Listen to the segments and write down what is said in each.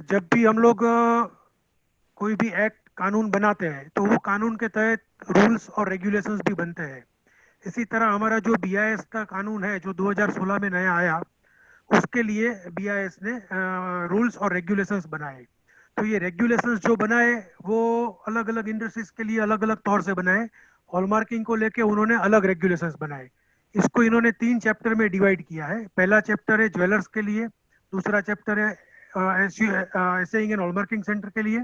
जब भी हम लोग कोई भी एक्ट कानून बनाते हैं तो वो कानून के तहत रूल्स और रेगुलेशंस भी बनते हैं। इसी तरह हमारा जो बीआईएस का कानून है जो 2016 में नया आया, उसके लिए बीआईएस ने रूल्स और रेगुलेशंस बनाए। तो ये रेगुलेशंस जो बनाए वो अलग अलग इंडस्ट्रीज के लिए अलग अलग तौर से बनाए। हॉलमार्किंग को लेके उन्होंने अलग रेगुलेशंस बनाए। इसको इन्होंने 3 चैप्टर में डिवाइड किया है। पहला चैप्टर है ज्वेलर्स के लिए, दूसरा चैप्टर है एसेइंग एंड हॉलमार्किंग सेंटर के लिए,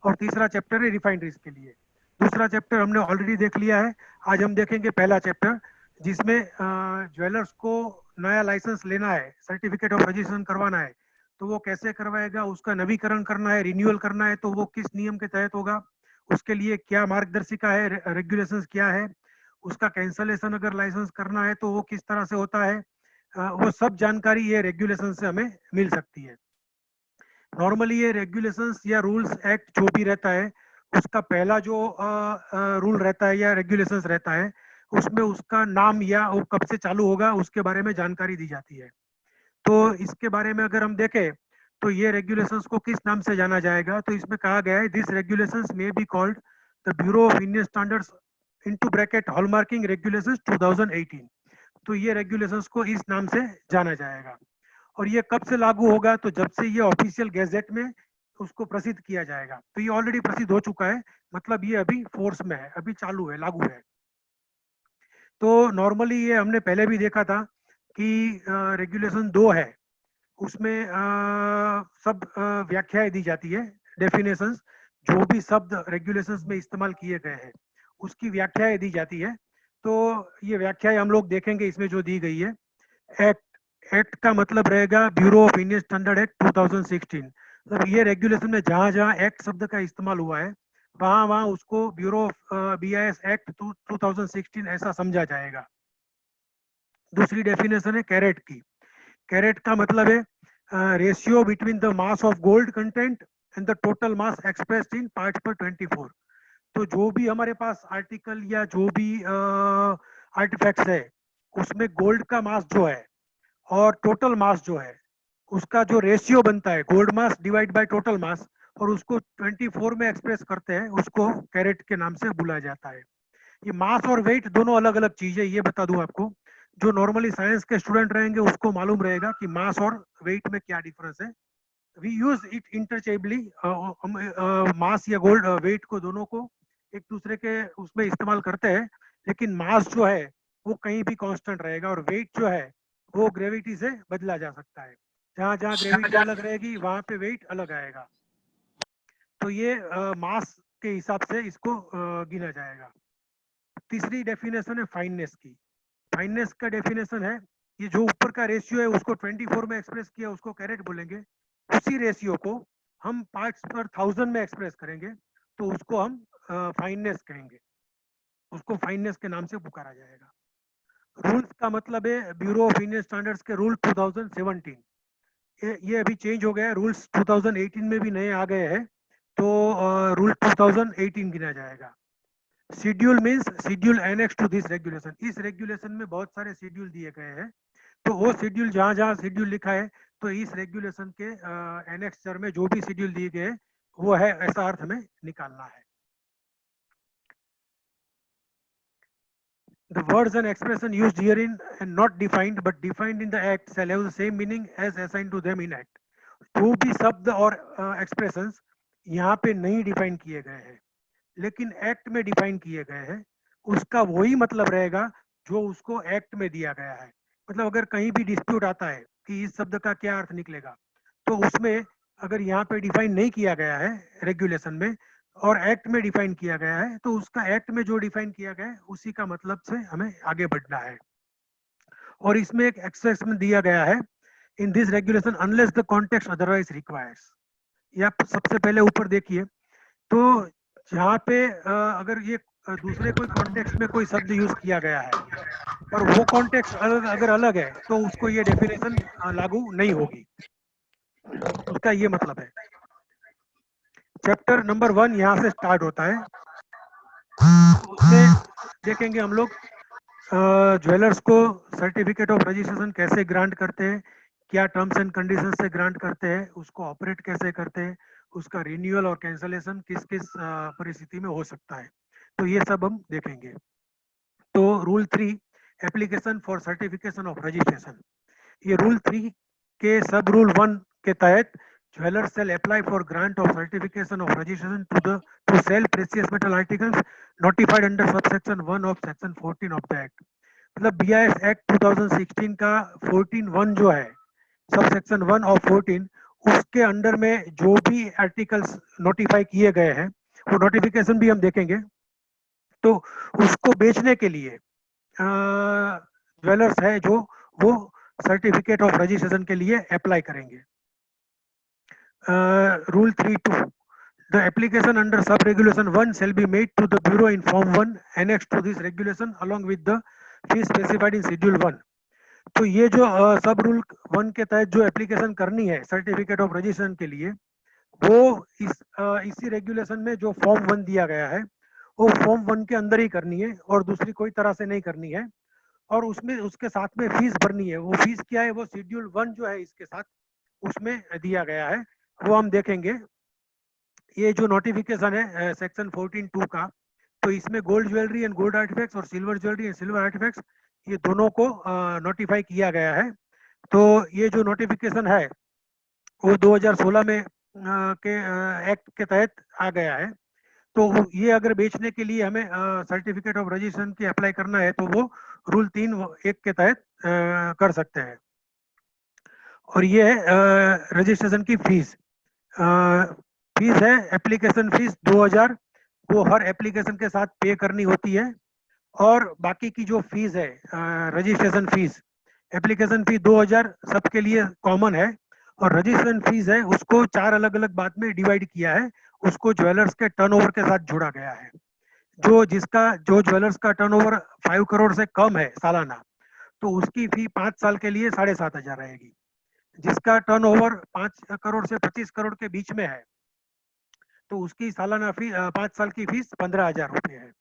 और तीसरा चैप्टर है रिफाइनरीज के लिए। दूसरा चैप्टर हमने ऑलरेडी देख लिया है। आज हम देखेंगे पहला चैप्टर, जिसमें ज्वेलर्स को नया लाइसेंस लेना है, सर्टिफिकेट ऑफ रजिस्ट्रेशन करवाना है, तो वो कैसे करवाएगा, उसका नवीकरण करना है, रिन्यूअल करना है, तो वो किस नियम के तहत होगा, उसके लिए क्या मार्गदर्शिका है, रेगुलेशंस क्या है, उसका कैंसलेशन अगर लाइसेंस करना है तो वो किस तरह से होता है, वो सब जानकारी ये रेगुलेशन से हमें मिल सकती है। नॉर्मली ये रेगुलेशंस या रूल्स एक्ट जो भी रहता है, उसका पहला जो रूल रहता है या रेगुलेशंस रहता है, उसमें उसका नाम या वो कब से चालू होगा उसके बारे में जानकारी दी जाती है। तो इसके बारे में अगर हम देखें तो ये रेगुलेशंस को किस नाम से जाना जाएगा, तो इसमें कहा गया है this regulations may be called the bureau of Indian standards into bracket hallmarking regulations 2018। तो ये रेगुलेशंस को इस नाम से जाना जाएगा। और ये कब से लागू होगा, तो जब से ये ऑफिशियल गैजेट में उसको प्रसिद्ध किया जाएगा। तो ये ऑलरेडी प्रसिद्ध हो चुका है, मतलब ये अभी फोर्स में है, अभी चालू है, लागू है। तो नॉर्मली ये हमने पहले भी देखा था कि रेगुलेशन 2 है, उसमें सब व्याख्याएं दी जाती है, डेफिनेशंस, जो भी शब्द रेगुलेशंस में इस्तेमाल किए गए हैं उसकी व्याख्याएं दी जाती है। तो ये व्याख्याएं हम लोग देखेंगे इसमें जो दी गई है। एक्ट, एक्ट का मतलब रहेगा bureau of Indian standard act 2016। मतलब ये रेगुलेशन में जहां जहां एक्ट शब्द का इस्तेमाल हुआ है वहां वहां उसको ब्यूरो ऑफ बीआईएस एक्ट 2016 ऐसा समझा जाएगा। दूसरी डेफिनेशन है कैरेट की। कैरेट का मतलब है ratio between the mass of gold content and the total mass expressed in part पर 24। तो जो भी हमारे पास आर्टिकल या जो भी आर्टिफैक्ट्स है उसमें गोल्ड का मास जो है और टोटल मास जो है उसका जो रेशियो बनता है, gold mass divide by total mass, और उसको 24 में एक्सप्रेस करते हैं, उसको कैरेट के नाम से बुलाया जाता है। ये मास और वेट दोनों अलग अलग चीज है, ये बता दूं आपको। जो नॉर्मली साइंस के स्टूडेंट रहेंगे उसको मालूम रहेगा कि मास और वेट में क्या डिफरेंस है। वी यूज इट इंटरचेंजबली, मास या गोल्ड वेट को दोनों को एक दूसरे के उसमें इस्तेमाल करते हैं, लेकिन मास जो है वो कहीं भी कांस्टेंट रहेगा और वेट जो है वो ग्रेविटी से बदला जा सकता है। जहां जहां ग्रेविटी अलग रहेगी वहां पे वेट अलग आएगा। तो ये मास के हिसाब से इसको गिना जाएगा। तीसरी डेफिनेशन है फाइननेस की। फाइननेस का डेफिनेशन है ये जो ऊपर का रेशियो है उसको 24 में एक्सप्रेस किया उसको कैरेट बोलेंगे। उसी रेशियो को हम पार्ट्स पर 1000 में एक्सप्रेस करेंगे तो उसको हम फाइननेस कहेंगे, उसको फाइननेस के नाम से पुकारा जाएगा। रूल्स का मतलब है ब्यूरो ऑफ इंडियन स्टैंडर्ड्स के रूल 2017। ये अभी चेंज हो गया है, रूल्स 2018 में भी नए आ गए हैं, तो रूल 2018 गिना जाएगा। Schedule means schedule annex to this regulation. इस रेगुलेशन में बहुत सारे शेड्यूल दिए गए हैं, तो वो शेड्यूल जहां जहां शेड्यूल लिखा है तो इस रेगुलेशन के एनेक्सचर में जो भी शेड्यूल दिए गए वो है, ऐसा अर्थ हमें निकालना है। The words and expression used herein and not defined but defined in the act shall have the same meaning as assigned to them in act. जो भी शब्द और एक्सप्रेशंस यहाँ पे नहीं डिफाइन किए गए हैं लेकिन एक्ट में डिफाइन किए गए हैं, उसका वही मतलब रहेगा जो उसको एक्ट में दिया गया है। मतलब अगर कहीं भी डिस्प्यूट आता है कि इस शब्द का क्या अर्थ निकलेगा, तो उसमें अगर यहाँ पे डिफाइन नहीं किया गया है रेगुलेशन में और एक्ट में डिफाइन किया गया है, तो उसका एक्ट में जो डिफाइन किया गया है उसी का मतलब से हमें आगे बढ़ना है। और इसमें एक एक्सेप्शन दिया गया है, in this regulation unless the context otherwise requires. ये आप सबसे पहले ऊपर देखिए, तो जहाँ पे अगर ये दूसरे कोई कॉन्टेक्स्ट में कोई शब्द यूज किया गया है और वो कॉन्टेक्स्ट अगर अलग है तो उसको ये डेफिनेशन लागू नहीं होगी, उसका ये मतलब है। चैप्टर नंबर 1 यहाँ से स्टार्ट होता है, उसमें देखेंगे हम लोग ज्वेलर्स को सर्टिफिकेट ऑफ रजिस्ट्रेशन कैसे ग्रांट करते हैं, क्या टर्म्स एंड कंडीशन से ग्रांट करते हैं, उसको ऑपरेट कैसे करते हैं, उसका रिन्यूअल और कैंसलेशन किस किस परिस्थिति में हो सकता है, तो ये सब हम देखेंगे। तो rule 3 application for certification of registration, ये रूल 3 के सब रूल 1 के तहत jewellers shall apply for grant of certification of registration to sell precious metal articles notified under subsection 1 of section 14 of the act। मतलब BIS एक्ट 2016 का 14(1) जो है, sub section 1 और 14, उसके अंडर में जो भी आर्टिकल्स नोटिफाई किए गए हैं, वो नोटिफिकेशन भी हम देखेंगे। तो उसको बेचने के लिए ज्वेलर्स है जो, वो सर्टिफिकेट ऑफ रजिस्ट्रेशन के लिए अप्लाई करेंगे। Rule 3(2), the application under sub regulation 1 shall be made to the bureau in form 1 annexed to this regulation along with the fee specified in schedule 1। तो ये जो सब रूल 1 के तहत जो एप्लीकेशन करनी है सर्टिफिकेट ऑफ रजिस्ट्रेशन के लिए, वो इसी रेगुलेशन में जो फॉर्म 1 दिया गया है, वो फॉर्म 1 के अंदर ही करनी है और दूसरी कोई तरह से नहीं करनी है। और उसमें उसके साथ में फीस भरनी है। वो फीस क्या है, वो शेड्यूल 1 जो है इसके साथ उसमें दिया गया है, वो हम देखेंगे। ये जो नोटिफिकेशन है सेक्शन 14(2) का, तो इसमें gold jewellery and gold artefacts और silver jewellery and silver artefacts, ये दोनों को नोटिफाई किया गया है। तो ये जो नोटिफिकेशन है वो 2016 में के एक्ट के तहत आ गया है। तो ये अगर बेचने के लिए हमें सर्टिफिकेट ऑफ रजिस्ट्रेशन की अप्लाई करना है, तो वो रूल 3(1) के तहत कर सकते हैं। और ये है रजिस्ट्रेशन की फीस। फीस है एप्लीकेशन फीस 2000, वो हर एप्लीकेशन के साथ पे करनी होती है। और बाकी की जो फीस है रजिस्ट्रेशन फीस, एप्लीकेशन फी 2000 सबके लिए कॉमन है, और रजिस्ट्रेशन फीस है उसको 4 अलग अलग बात में डिवाइड किया है, उसको ज्वेलर्स के टर्नओवर के साथ जोड़ा गया है। जो ज्वेलर्स का टर्नओवर 5 करोड़ से कम है सालाना, तो उसकी फी 5 साल के लिए 7500 रहेगी। जिसका टर्नओवर 5 करोड़ से 25 करोड़ के बीच में है, तो उसकी सालाना फी 5 साल की फीस 15,000 रुपये है।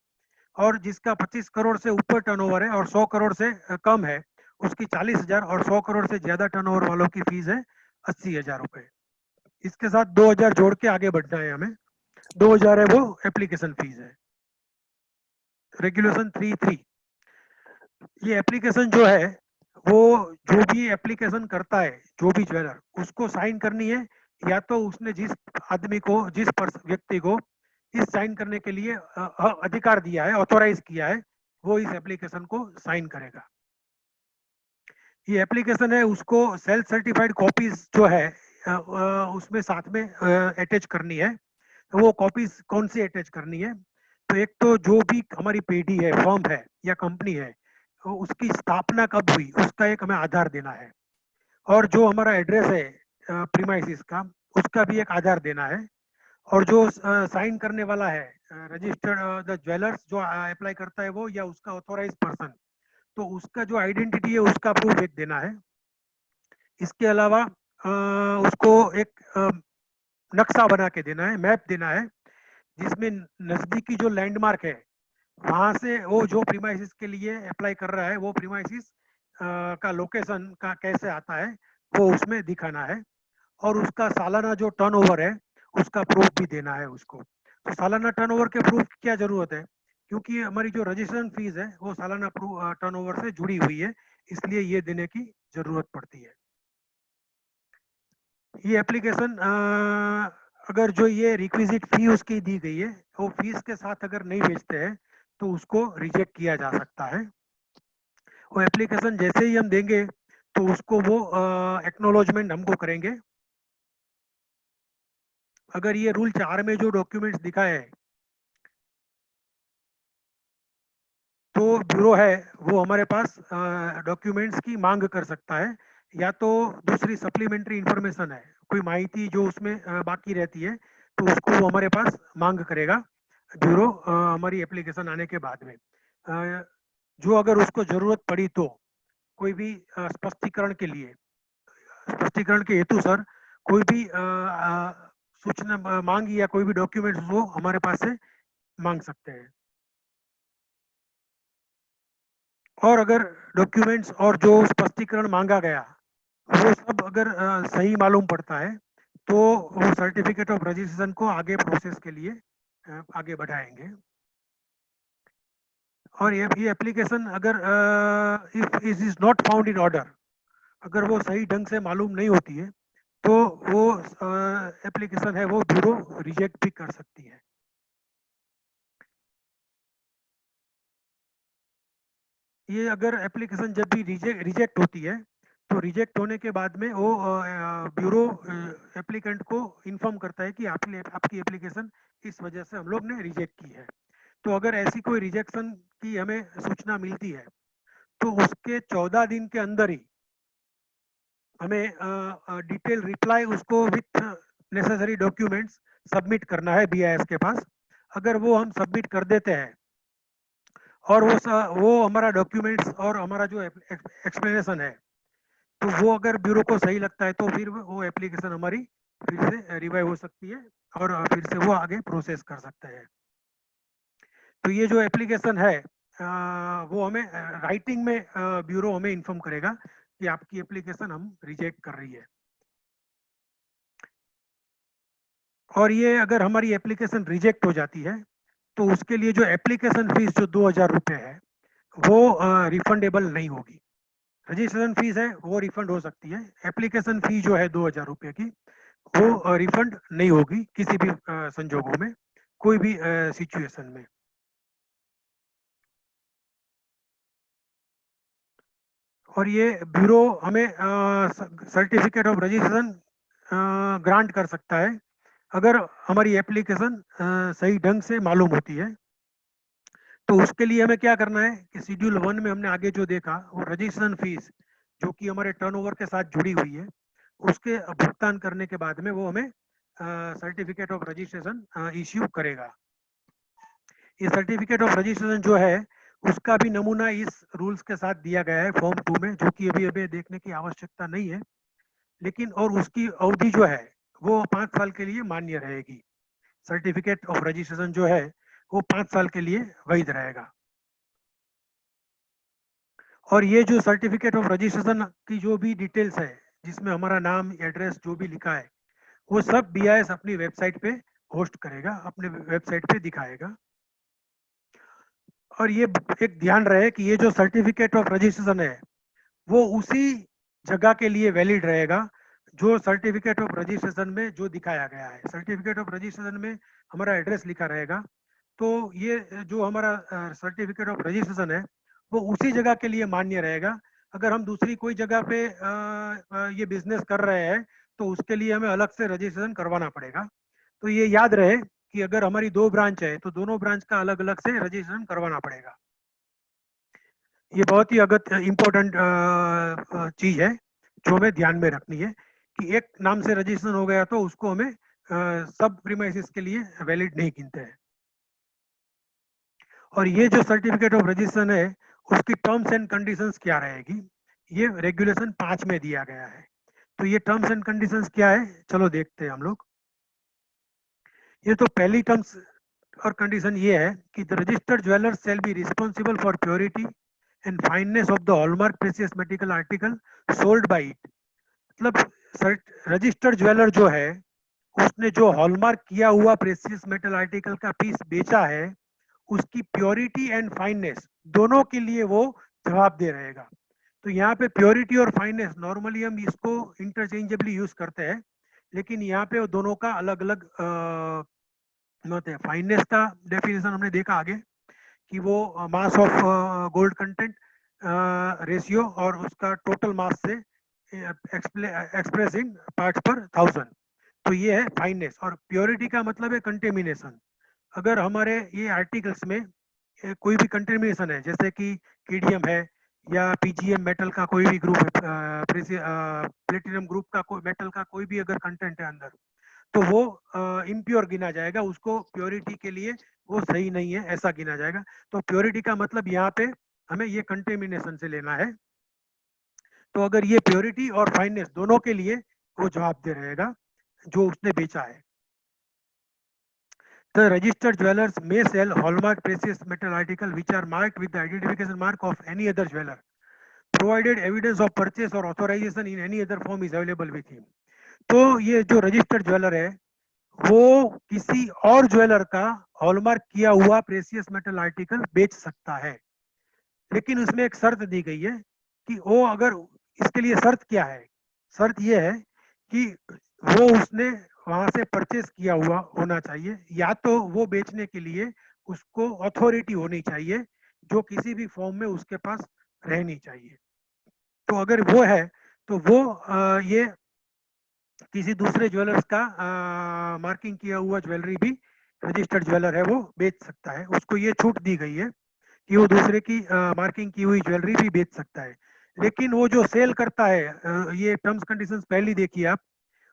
और जिसका 25 करोड़ से ऊपर टर्नओवर है और 100 करोड़ से कम है, उसकी 40,000, और 100 करोड़ से ज्यादा टर्नओवर वालों की फीस है 80,000 रुपये। इसके साथ 2000 जोड़ के आगे बढ़ना है हमें। 2000 है वो एप्लीकेशन फीस है। रेगुलेशन 3(3), ये एप्लीकेशन जो है, वो जो भी एप्लीकेशन करता है, जो भी ज्वेलर, उसको साइन करनी है, या तो उसने जिस आदमी को, जिस व्यक्ति को इस साइन करने के लिए अधिकार दिया है, ऑथोराइज किया है, वो इस एप्लीकेशन को साइन करेगा। ये एप्लीकेशन है, उसको सेल्फ सर्टिफाइड कॉपीज जो है उसमें साथ में अटैच करनी है। तो वो कॉपीज कौन सी अटैच करनी है, तो एक तो जो भी हमारी पेडी है, फर्म है या कंपनी है, तो उसकी स्थापना कब हुई, उसका एक हमें आधार देना है। और जो हमारा एड्रेस है प्रीमाइसिस का, उसका भी एक आधार देना है। और जो साइन करने वाला है, रजिस्टर्ड द ज्वेलर्स जो अप्लाई करता है वो, या उसका ऑथोराइज पर्सन, तो उसका जो आइडेंटिटी है उसका प्रूफ एक देना है। इसके अलावा उसको एक नक्शा बना के देना है, मैप देना है, जिसमें नजदीकी जो लैंडमार्क है, वहां से वो जो प्रीमाइसिस के लिए अप्लाई कर रहा है, वो प्रीमाइसिस का लोकेशन का कैसे आता है, वो उसमें दिखाना है। और उसका सालाना जो टर्नओवर है, उसका प्रूफ भी देना है उसको। तो सालाना टर्नओवर के प्रूफ की क्या जरूरत है, क्योंकि हमारी जो रजिस्ट्रेशन फीस है वो सालाना टर्नओवर से जुड़ी हुई है, इसलिए ये देने की जरूरत पड़ती है। ये एप्लीकेशन अगर जो ये रिक्विजिट फी उसकी दी गई है, वो फीस के साथ अगर नहीं भेजते हैं, तो उसको रिजेक्ट किया जा सकता है। वो एप्लीकेशन जैसे ही हम देंगे, तो उसको वो एक्नोलॉजमेंट हमको करेंगे। अगर ये रूल 4 में जो डॉक्यूमेंट्स दिखाए है, तो ब्यूरो है वो हमारे पास डॉक्यूमेंट्स की मांग कर सकता है, या तो दूसरी सप्लीमेंट्री इंफॉर्मेशन है, कोई माहिती जो उसमें बाकी रहती है, तो उसको वो हमारे पास मांग करेगा। ब्यूरो हमारी एप्लीकेशन आने के बाद में जो अगर उसको जरूरत पड़ी तो कोई भी स्पष्टीकरण के लिए, स्पष्टीकरण के हेतु सर कोई भी सूचना मांगी या कोई भी डॉक्यूमेंट्स वो हमारे पास से मांग सकते हैं। और अगर डॉक्यूमेंट्स और जो स्पष्टीकरण मांगा गया वो सब अगर सही मालूम पड़ता है तो वो सर्टिफिकेट ऑफ रजिस्ट्रेशन को आगे प्रोसेस के लिए आगे बढ़ाएंगे। और ये एप्लीकेशन अगर if it is not found in order, अगर वो सही ढंग से मालूम नहीं होती है तो वो एप्लीकेशन है वो ब्यूरो रिजेक्ट भी कर सकती है। ये अगर एप्लीकेशन जब भी रिजेक्ट होती है तो रिजेक्ट होने के बाद में वो ब्यूरो एप्लीकेंट को इन्फॉर्म करता है कि आपकी एप्लीकेशन इस वजह से हम लोग ने रिजेक्ट की है। तो अगर ऐसी कोई रिजेक्शन की हमें सूचना मिलती है तो उसके 14 दिन के अंदर ही हमें डिटेल रिप्लाई उसको विथ नेसेसरी डॉक्यूमेंट्स सबमिट करना है बीआईएस के पास। अगर वो हम सबमिट कर देते हैं और वो हमारा डॉक्यूमेंट्स और हमारा जो एक्सप्लेनेशन है तो वो अगर ब्यूरो को सही लगता है तो फिर वो एप्लीकेशन हमारी फिर से रिवाइव हो सकती है और फिर से वो आगे प्रोसेस कर सकते हैं। तो ये जो एप्लीकेशन है वो हमें राइटिंग में ब्यूरो हमें इन्फॉर्म करेगा कि आपकी एप्लीकेशन हम रिजेक्ट कर रही है। और ये अगर हमारी एप्लीकेशन रिजेक्ट हो जाती है तो उसके लिए जो एप्लीकेशन फीस जो 2000 रुपये है वो रिफंडेबल नहीं होगी। रजिस्ट्रेशन फीस है वो रिफंड हो सकती है, एप्लीकेशन फी जो है 2000 रुपये की वो रिफंड नहीं होगी किसी भी संजोगों में, कोई भी सिचुएशन में। और ये ब्यूरो हमें सर्टिफिकेट ऑफ रजिस्ट्रेशन ग्रांट कर सकता है अगर हमारी एप्लीकेशन सही ढंग से मालूम होती है। तो उसके लिए हमें क्या करना है कि शेड्यूल 1 में हमने आगे जो देखा वो रजिस्ट्रेशन फीस जो कि हमारे टर्नओवर के साथ जुड़ी हुई है उसके भुगतान करने के बाद में वो हमें सर्टिफिकेट ऑफ रजिस्ट्रेशन इश्यू करेगा। ये सर्टिफिकेट ऑफ रजिस्ट्रेशन जो है उसका भी नमूना इस रूल्स के साथ दिया गया है फॉर्म 2 में, जो कि अभी अभी देखने की आवश्यकता नहीं है, लेकिन और उसकी अवधि जो है वो 5 साल के लिए मान्य रहेगी। सर्टिफिकेट ऑफ रजिस्ट्रेशन जो है वो 5 साल के लिए वैध रहेगा। और ये जो सर्टिफिकेट ऑफ रजिस्ट्रेशन की जो भी डिटेल्स है जिसमें हमारा नाम एड्रेस जो भी लिखा है वो सब बीआईएस अपनी वेबसाइट पे होस्ट करेगा, अपने वेबसाइट पे दिखाएगा। और ये एक ध्यान रहे कि ये जो सर्टिफिकेट ऑफ रजिस्ट्रेशन है वो उसी जगह के लिए वैलिड रहेगा जो सर्टिफिकेट ऑफ रजिस्ट्रेशन में जो दिखाया गया है। सर्टिफिकेट ऑफ रजिस्ट्रेशन में हमारा एड्रेस लिखा रहेगा तो ये जो हमारा सर्टिफिकेट ऑफ रजिस्ट्रेशन है वो उसी जगह के लिए मान्य रहेगा। अगर हम दूसरी कोई जगह पे ये बिजनेस कर रहे हैं तो उसके लिए हमें अलग से रजिस्ट्रेशन करवाना पड़ेगा। तो ये याद रहे कि अगर हमारी 2 ब्रांच है तो दोनों ब्रांच का अलग अलग से रजिस्ट्रेशन करवाना पड़ेगा। ये बहुत ही अगत्य इम्पोर्टेंट चीज है जो हमें ध्यान में रखनी है कि एक नाम से रजिस्ट्रेशन हो गया तो उसको हमें सब प्रीमाइसेस के लिए वैलिड नहीं गिनते हैं। और ये जो सर्टिफिकेट ऑफ रजिस्ट्रेशन है उसकी टर्म्स एंड कंडीशंस क्या रहेगी ये रेगुलेशन 5 में दिया गया है। तो ये टर्म्स एंड कंडीशंस क्या है चलो देखते हैं हम लोग। ये तो पहली टर्म्स और कंडीशन ये है कि the registered jeweller shall be responsible for purity and fineness of the hallmark precious medical article sold by it. मतलब रजिस्टर्ड ज्वेलर जो है उसने जो हॉलमार्क किया हुआ प्रेशियस मेटल आर्टिकल का पीस बेचा है उसकी प्योरिटी एंड फाइननेस दोनों के लिए वो जवाबदेह रहेगा। तो यहाँ पे प्योरिटी और फाइननेस नॉर्मली हम इसको इंटरचेंजेबली यूज करते हैं, लेकिन यहाँ पे वो दोनों का अलग अलग मत है। फाइननेस का डेफिनेशन हमने देखा आगे कि वो mass of gold content ratio और उसका टोटल मास से एक्सप्रेस इन पार्ट्स पर 1000। तो ये है फाइननेस। और प्योरिटी का मतलब है कंटेमिनेशन। अगर हमारे ये आर्टिकल्स में कोई भी कंटेमिनेशन है जैसे कि केडीएम है या पीजीएम मेटल का कोई भी ग्रुप है, प्लेटिनम ग्रुप का कोई मेटल का कोई भी अगर कंटेंट है अंदर तो वो इम्प्योर गिना जाएगा, उसको प्योरिटी के लिए वो सही नहीं है ऐसा गिना जाएगा। तो प्योरिटी का मतलब यहाँ पे हमें ये कंटेमिनेशन से लेना है। तो अगर ये प्योरिटी और फाइननेस दोनों के लिए वो जवाबदेह रहेगा जो उसने बेचा है। The registered jewelers may sell hallmark precious metal article which are marked with the identification mark of any other jeweler, provided evidence of purchase or authorization in any other form is available with him. तो ये जो registered jeweller है वो किसी और jeweller का hallmark किया हुआ प्रेसियस मेटल आर्टिकल बेच सकता है, लेकिन उसमें एक शर्त दी गई है कि वो अगर, इसके लिए शर्त क्या है, शर्त ये है कि वो उसने वहां से परचेस किया हुआ होना चाहिए, या तो वो बेचने के लिए उसको अथॉरिटी होनी चाहिए जो किसी भी फॉर्म में उसके पास रहनी चाहिए। तो अगर वो है तो वो ये किसी दूसरे ज्वेलर्स का मार्किंग किया हुआ ज्वेलरी भी रजिस्टर्ड ज्वेलर है वो बेच सकता है। उसको ये छूट दी गई है कि वो दूसरे की मार्किंग की हुई ज्वेलरी भी बेच सकता है। लेकिन वो जो सेल करता है, ये टर्म्स कंडीशंस पहले देखिए आप,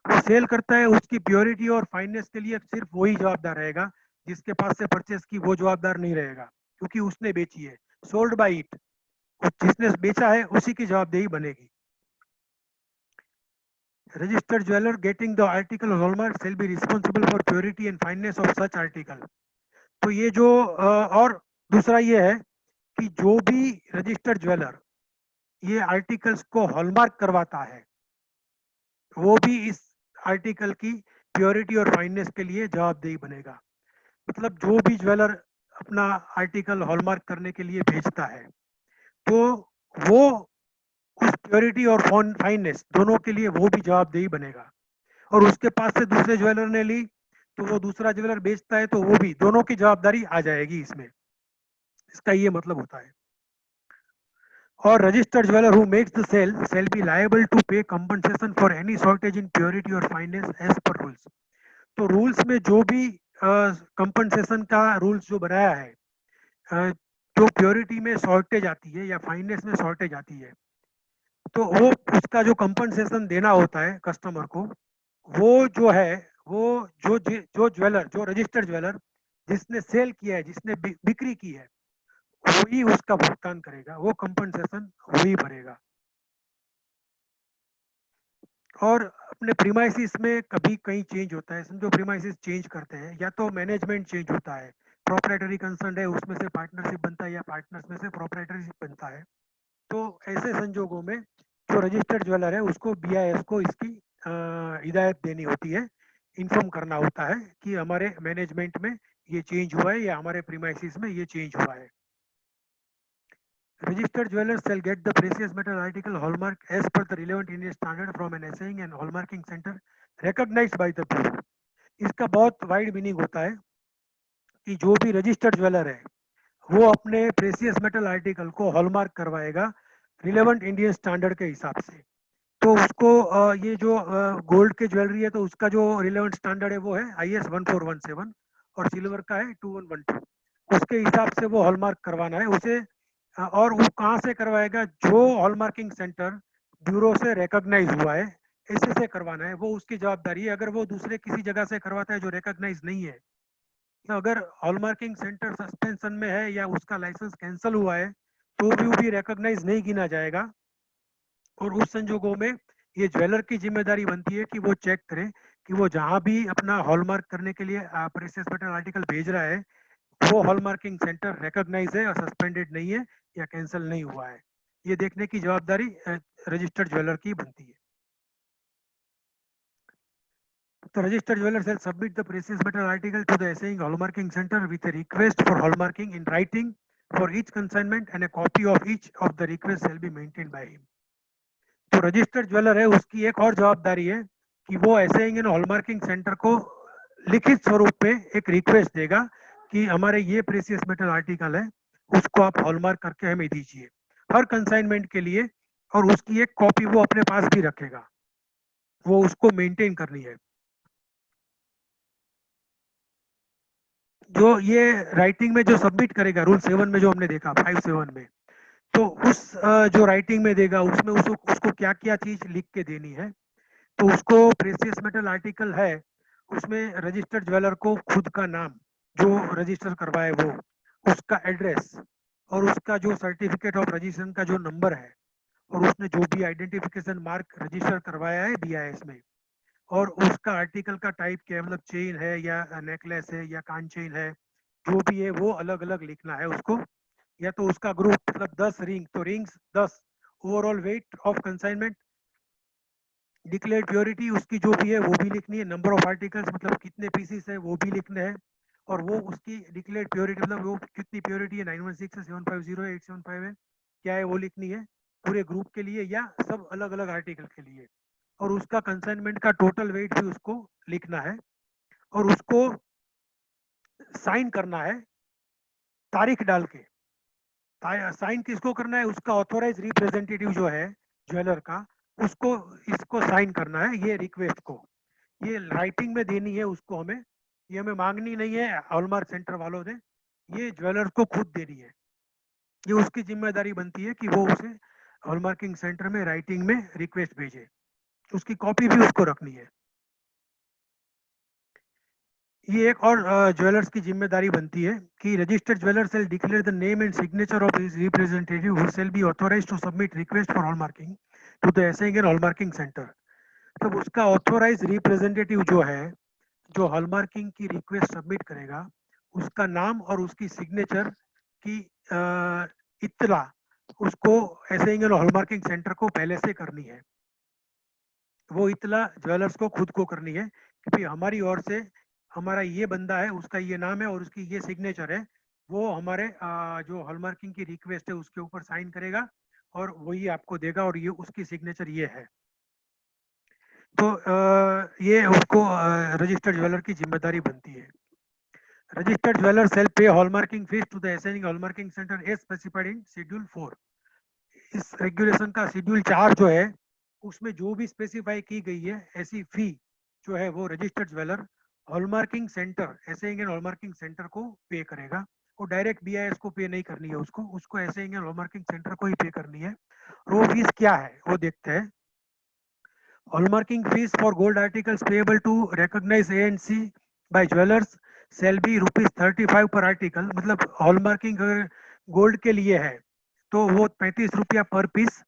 वो सेल करता है उसकी प्योरिटी और फाइननेस के लिए सिर्फ वही जवाबदार रहेगा, जिसके पास से परचेस की वो जवाबदार नहीं रहेगा, क्योंकि उसने बेची है, सोल्ड बाय इट, जिसने बेचा है उसी की जवाबदेही बनेगी। Registered jeweler getting the article hallmark shall be responsible for purity and fineness of such article। तो ये जो और दूसरा ये है कि जो भी रजिस्टर्ड ज्वेलर ये आर्टिकल्स को हॉलमार्क करवाता है वो भी इस आर्टिकल की प्योरिटी और फाइननेस के लिए जवाबदेही बनेगा। मतलब जो भी ज्वेलर अपना आर्टिकल हॉलमार्क करने के लिए भेजता है तो वो उस प्योरिटी और फाइननेस दोनों के लिए वो भी जवाबदेही बनेगा। और उसके पास से दूसरे ज्वेलर ने ली तो वो दूसरा ज्वेलर बेचता है तो वो भी, दोनों की जवाबदारी आ जाएगी इसमें, इसका ये मतलब होता है। और registered jeweller who makes the sale shall be liable to pay compensation for any shortage in purity or fineness as per rules। तो रूल्स में जो भी कंपनसेशन का रूल्स जो बनाया है, जो प्योरिटी में शॉर्टेज आती है या फाइननेस में शॉर्टेज आती है, तो वो उसका जो कंपनसेशन देना होता है कस्टमर को, वो जो है वो जो ज्वेलर, जो रजिस्टर्ड ज्वेलर जिसने सेल किया है, जिसने बिक्री की है, वही उसका भुगतान करेगा, वो कंपनसेशन वही भरेगा। और अपने प्रीमाइसिस में कभी कहीं चेंज होता है, समझो प्रीमाइसिस चेंज करते हैं, या तो मैनेजमेंट चेंज होता है, प्रोप्राइटरी कंसर्न है उसमें से पार्टनरशिप बनता है या पार्टनर्स में से प्रोप्राइटरशिप बनता है, तो ऐसे संजोगों में जो रजिस्टर्ड ज्वेलर है उसको बीआईएस को इसकी हिदायत देनी होती है, इन्फॉर्म करना होता है कि हमारे मैनेजमेंट में ये चेंज हुआ है या हमारे प्रीमाइसिस में ये चेंज हुआ है। Registered jewelers shall get the precious metal article hallmark as per the relevant Indian standard from an assaying and hallmarking center recognized by the bureau। इसका बहुत वाइड मीनिंग होता है कि जो भी रजिस्टर्ड ज्वेलर है वो अपने प्रेसियस मेटल आर्टिकल को हॉलमार्क करवाएगा रिलेवेंट इंडियन स्टैंडर्ड के हिसाब से। तो उसको ये जो गोल्ड के ज्वेलरी है तो उसका जो रिलेवेंट स्टैंडर्ड है वो है IS 1417 और सिल्वर का है 2112, उसके हिसाब से वो हॉलमार्क करवाना है उसे। और वो कहाँ से करवाएगा, जो हॉलमार्किंग सेंटर ब्यूरो से रिकॉग्नाइज हुआ है ऐसे से करवाना है, वो उसकी जवाबदारी है। अगर वो दूसरे किसी जगह से करवाता है जो रिकॉग्नाइज नहीं है, या अगर हॉलमार्किंग सेंटर सस्पेंशन में है या उसका लाइसेंस कैंसिल हुआ है, तो भी वो भी रिकॉग्नाइज नहीं गिना जाएगा। और उस संजोगों में ये ज्वेलर की जिम्मेदारी बनती है कि वो चेक करे कि वो जहां भी अपना हॉलमार्क करने के लिए प्रेसियस मेटल आर्टिकल भेज रहा है वो हॉलमार्किंग सेंटर रिकॉग्नाइज है और सस्पेंडेड नहीं है या कैंसिल नहीं हुआ है, ये देखने की जवाबदारी रजिस्टर्ड ज्वेलर की बनती है। The registered jeweler shall submit the precious metal article to the assaying hallmarking center with a request for hallmarking in writing for each consignment and a copy of each of the request shall be maintained by him। तो registered jeweller है उसकी एक और जवाबदारी है कि वो assaying and hallmarking centre को लिखित स्वरूप में एक रिक्वेस्ट देगा कि हमारे ये प्रेसियस मेटल आर्टिकल है उसको आप हॉलमार्क करके हमें दीजिए हर कंसाइनमेंट के लिए, और उसकी एक कॉपी वो अपने पास भी रखेगा, वो उसको मेंटेन करनी है। जो ये राइटिंग में जो सबमिट करेगा रूल 7 में जो हमने देखा 5(7) में, तो उस जो राइटिंग में देगा उसमें उसको क्या क्या चीज लिख के देनी है, तो उसको प्रेसियस मेटल आर्टिकल है उसमें रजिस्टर्ड ज्वेलर को खुद का नाम जो रजिस्टर करवाए वो, उसका एड्रेस और उसका जो सर्टिफिकेट ऑफ रजिस्ट्रेशन का जो नंबर है, और उसने जो भी आइडेंटिफिकेशन मार्क रजिस्टर करवाया है बीआईएस में, और उसका आर्टिकल का टाइप क्या है, मतलब चेन है या नेकलेस है या कान चेन है, जो भी है वो अलग अलग लिखना है उसको। या तो उसका ग्रुप, मतलब 10 रिंग तो rings 10, overall weight of consignment, declared purity उसकी जो भी है वो भी लिखनी है, नंबर ऑफ आर्टिकल्स मतलब कितने पीसीस है वो भी लिखने हैं, और वो उसकी डिक्लेयर्ड प्योरिटी मतलब वो कितनी प्योरिटी है, 916 है, 750 है, 875 है, क्या है वो लिखनी है पूरे ग्रुप के लिए या सब अलग अलग आर्टिकल के लिए। और उसका कंसाइनमेंट का टोटल वेट भी उसको लिखना है, और उसको साइन करना है तारीख डाल के। साइन किसको करना है, उसका ऑथोराइज रिप्रेजेंटेटिव जो है ज्वेलर का, उसको इसको साइन करना है ये रिक्वेस्ट को, ये राइटिंग में देनी है उसको हमें, ये हमें मांगनी नहीं है हॉलमार्क सेंटर वालों ने, ये ज्वेलर को खुद देनी है। ये उसकी जिम्मेदारी बनती है कि वो उसे हॉलमार्किंग सेंटर में राइटिंग में रिक्वेस्ट भेजे, उसकी कॉपी भी उसको रखनी है। ये एक और ज्वेलर्स की जिम्मेदारी बनती है कि registered jeweller shall declare the name and signature of his representative who shall be authorised to submit request for hallmarking to the assigning and hallmarking centre. तब उसका ऑथोराइज रिप्रेजेंटेटिव जो है, जो हॉलमार्किंग की रिक्वेस्ट सबमिट करेगा, उसका नाम और उसकी सिग्नेचर की इत्तला उसको असाइनिंग एंड हॉलमार्किंग सेंटर को पहले से करनी है। वो इत्तला ज्वेलर्स को खुद को करनी है कि भाई हमारी ओर से हमारा ये बंदा है, उसका ये नाम है और उसकी ये सिग्नेचर है, वो हमारे जो हॉलमार्किंग की रिक्वेस्ट है उसके ऊपर साइन करेगा और वही आपको देगा, और ये उसकी सिग्नेचर ये है। तो ये उसको रजिस्टर्ड ज्वेलर की जिम्मेदारी बनती है। Registered jeweller shall pay hallmarking fee to the assigning hallmarking centre as specified in schedule 4। इस रेगुलेशन का शेड्यूल 4 जो है उसमें जो भी स्पेसिफाई की गई है ऐसी फी जो है वो registered jeweller hallmarking centre assigning and hallmarking centre को पे करेगा। वो डायरेक्ट बीआईएस को पे नहीं करनी है, उसको उसको असाइनिंग एंड हॉलमार्किंग सेंटर को ही पे करनी है। और वो फीस क्या है वो देखते हैं। Hallmarking fees for gold articles payable to recognized ANC by jewelers shall be ₹35 पर आर्टिकल। मतलब हॉलमार्किंग अगर गोल्ड के लिए है तो वो 35 रुपया पर पीस,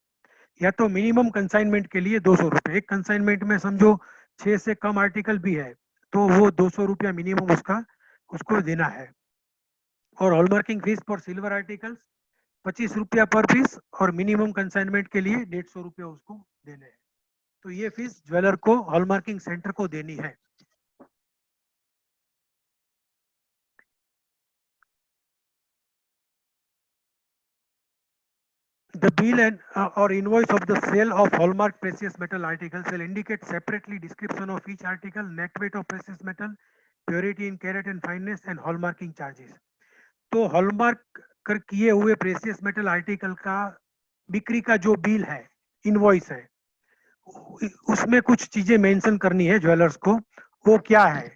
या तो मिनिमम कंसाइनमेंट के लिए 200 रुपये। एक कंसाइनमेंट में समझो 6 से कम आर्टिकल भी है तो वो 200 रुपया मिनिमम उसका उसको देना है। और hallmarking fees for silver articles 25 रुपया पर पीस, और मिनिमम कंसाइनमेंट के लिए 150 रुपया उसको देने हैं। तो ये फीस ज्वेलर को हॉलमार्किंग सेंटर को देनी है। The bill and or invoice of the sale of hallmark precious metal articles will indicate separately description of each article, net weight of precious metal, purity in carat and fineness, and hallmarking charges। तो hallmark कर किए हुए precious metal article का बिक्री का जो bill है, invoice है, उसमें कुछ चीजें मेंशन करनी है ज्वेलर्स को। वो क्या है,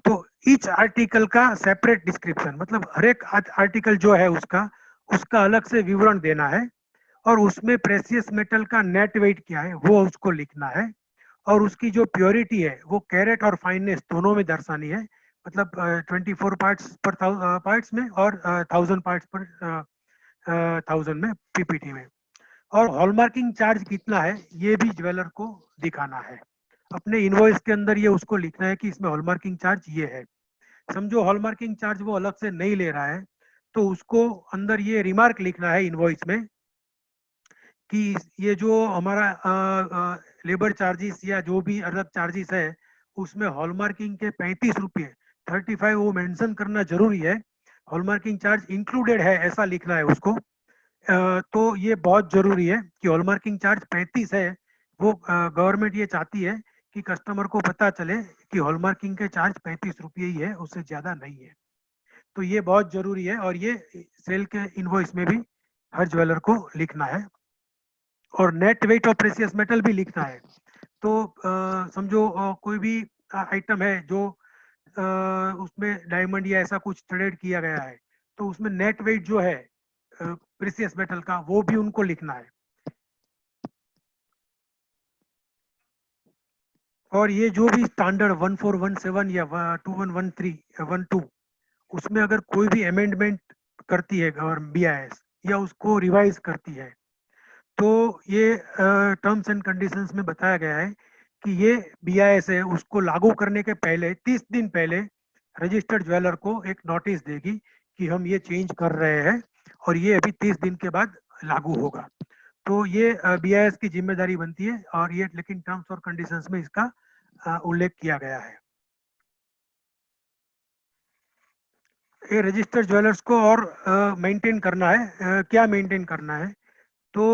तो ईच आर्टिकल का सेपरेट डिस्क्रिप्शन, मतलब हर एक आर्टिकल जो है उसका उसका अलग से विवरण देना है, और उसमें प्रेसियस मेटल का नेट वेट क्या है वो उसको लिखना है, और उसकी जो प्योरिटी है वो कैरेट और फाइननेस दोनों में दर्शानी है। मतलब 24 पार्ट्स पर पार्ट्स में और 1000 पार्ट्स पर 1000 में पीपीटी में। और हॉलमार्किंग चार्ज कितना है ये भी ज्वेलर को दिखाना है। अपने इनवॉइस के अंदर ये उसको लिखना है कि इसमें हॉलमार्किंग चार्ज ये है। समझो हॉलमार्किंग चार्ज वो अलग से नहीं ले रहा है तो उसको अंदर ये रिमार्क लिखना है इनवॉइस में कि ये जो हमारा लेबर चार्जेस या जो भी अलग चार्जेस है उसमें हॉलमार्किंग के 35 रुपये 35 वो मेंशन करना जरूरी है। हॉलमार्किंग चार्ज इंक्लूडेड है ऐसा लिखना है उसको। तो ये बहुत जरूरी है कि हॉलमार्किंग चार्ज 35 है। वो गवर्नमेंट ये चाहती है कि कस्टमर को पता चले कि हॉलमार्किंग के चार्ज 35 रुपये ही है, उससे ज्यादा नहीं है। तो ये बहुत जरूरी है, और ये सेल के इनवॉइस में भी हर ज्वेलर को लिखना है। और net weight of precious metal भी लिखना है। तो समझो कोई भी आइटम है जो उसमें डायमंड या ऐसा कुछ ट्रेड किया गया है तो उसमें नेट वेट जो है प्रेसियस मेटल का वो भी उनको लिखना है। और ये जो भी स्टैंडर्ड 1417 या 2113 या 12, उसमें अगर कोई भी अमेंडमेंट करती है गवर्नमेंट बीआईएस या उसको रिवाइज करती है, तो ये टर्म्स एंड कंडीशंस में बताया गया है कि ये बीआईएस है उसको लागू करने के पहले 30 दिन पहले रजिस्टर्ड ज्वेलर को एक नोटिस देगी कि हम ये चेंज कर रहे हैं और ये अभी 30 दिन के बाद लागू होगा। तो ये बीआईएस की जिम्मेदारी बनती है और ये लेकिन टर्म्स और कंडीशंस में इसका उल्लेख किया गया है। ये रजिस्टर्ड ज्वेलर्स को और मेंटेन करना है। क्या मेंटेन करना है? तो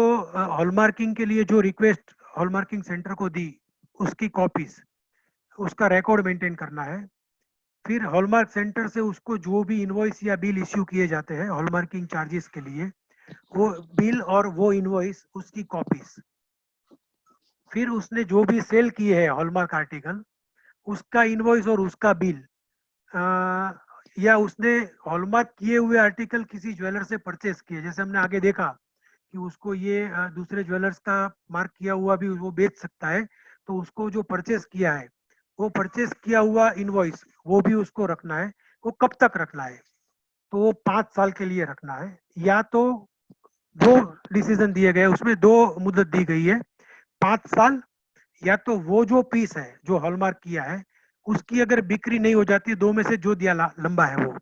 हॉलमार्किंग के लिए जो रिक्वेस्ट हॉलमार्किंग सेंटर को दी उसकी कॉपीज, उसका रिकॉर्ड मेंटेन करना है। फिर हॉलमार्क सेंटर से उसको जो भी इनवॉइस या बिल इश्यू किए जाते हैं हॉलमार्किंग चार्जेस के लिए, वो बिल और वो इनवॉइस उसकी कॉपीज। फिर उसने जो भी सेल किए हैं हॉलमार्क आर्टिकल, उसका इनवॉइस और उसका बिल, या उसने हॉलमार्क किए हुए आर्टिकल किसी ज्वेलर से परचेस किए, जैसे हमने आगे देखा कि उसको ये दूसरे ज्वेलर्स का मार्क किया हुआ भी वो बेच सकता है, तो उसको जो परचेस किया है वो परचेस किया हुआ इनवॉइस वो भी उसको रखना है। वो कब तक रखना है? तो वो 5 साल के लिए रखना है। या तो दो डिसीजन दिए गए, उसमें दो मुद्दत दी गई है, 5 साल, या तो वो जो पीस है जो हॉलमार्क किया है उसकी अगर बिक्री नहीं हो जाती, दो में से जो दिया लंबा है वो,